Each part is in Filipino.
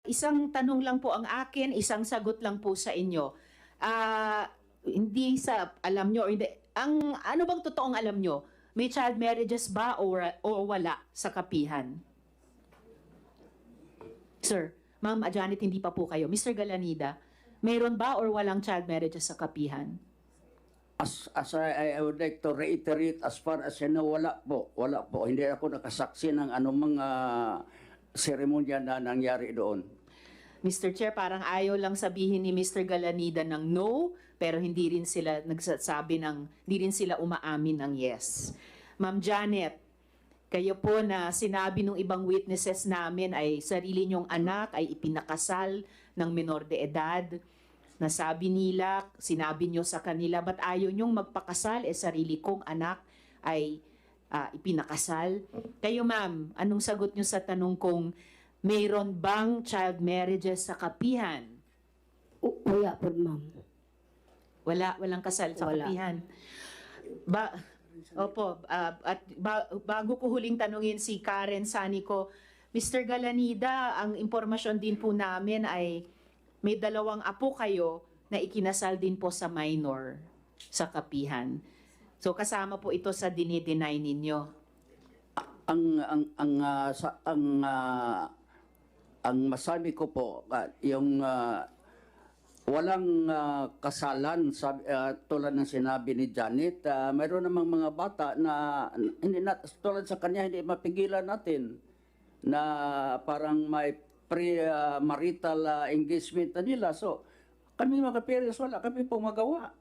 Isang tanong lang po ang akin, isang sagot lang po sa inyo. Hindi sa alam nyo, or hindi, ano bang totoong alam nyo? May child marriages ba o wala sa kapihan? Sir, Ma'am Janet, hindi pa po kayo. Mr. Galanida, mayroon ba or walang child marriages sa kapihan? As I would like to reiterate, as far as I know, wala po. Wala po. Hindi ako nakasaksi ng anumang seremonya na nangyari doon. Mr. Chair, parang ayaw lang sabihin ni Mr. Galanida ng no, pero hindi rin sila nagsasabi hindi rin sila umaamin ng yes. Ma'am Janet, kayo po na sinabi ng ibang witnesses namin ay sarili niyong anak ay ipinakasal ng menor de edad. Nasabi nila, sinabi niyo sa kanila, ba't ayaw niyong magpakasal? Sarili kong anak ay ipinakasal. Kayo ma'am, anong sagot niyo sa tanong kong mayroon bang child marriages sa kapihan? Wala po, ma'am. Walang kasal sa Wala. kapihan. Bago ko huling tanungin si Karen Sanico, Mr. Galanida, ang impormasyon din po namin ay may 2 apo kayo na ikinasal din po sa minor sa kapihan. So kasama po ito sa dinideny ninyo. Ang masabi ko po, yung walang kasalan, tulad ng sinabi ni Janet, mayroon namang mga bata na tulad sa kanya hindi mapigilan natin na parang may pre-marital engagement na nila. So, kami mga parents, wala kami pong magawa.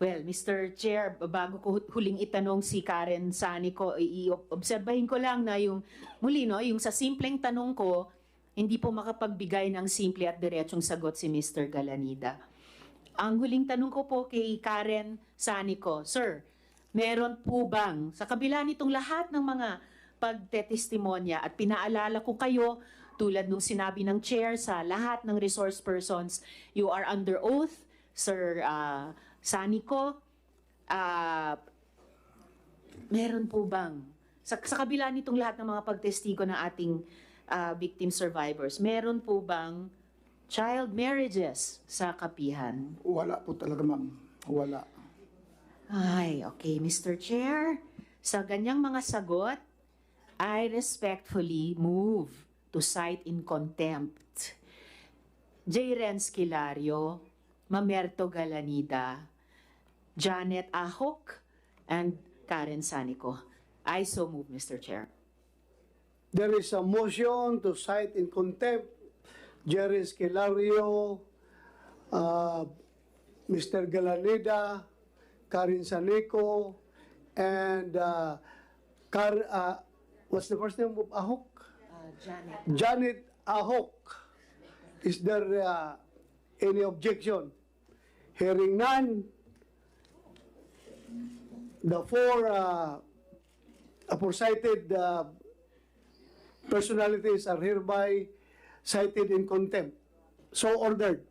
Well, Mr. Chair, bago ko huling itanong si Karen Sanico, i-obserbahin ko lang na yung sa simpleng tanong ko, hindi po makapagbigay ng simple at diretsong sagot si Mr. Galanida. Ang huling tanong ko po kay Karen Sanico, Sir, meron po bang, sa kabila nitong lahat ng mga pagtetestimonya at pinaalala ko kayo, tulad nung sinabi ng chair sa lahat ng resource persons, you are under oath, Sir Sanico, meron po bang, sa kabila nitong lahat ng mga pagtestigo ng ating victim survivors, meron po bang child marriages sa kapihan? Wala po talaga, ma'am. Wala. Ay, okay, Mr. Chair. Sa ganyang mga sagot, I respectfully move to cite in contempt J. Renz Kilario, Mamerto Galanida, Janet Ahok, and Karen Sanico. I so move, Mr. Chair. There is a motion to cite in contempt Jerry Esquilario, Mr. Galanida, Karen Sanico, and what's the first name of Ahok? Janet. Janet Ahok. Is there any objection? Hearing none, the four aforecited personalities are hereby cited in contempt. So ordered.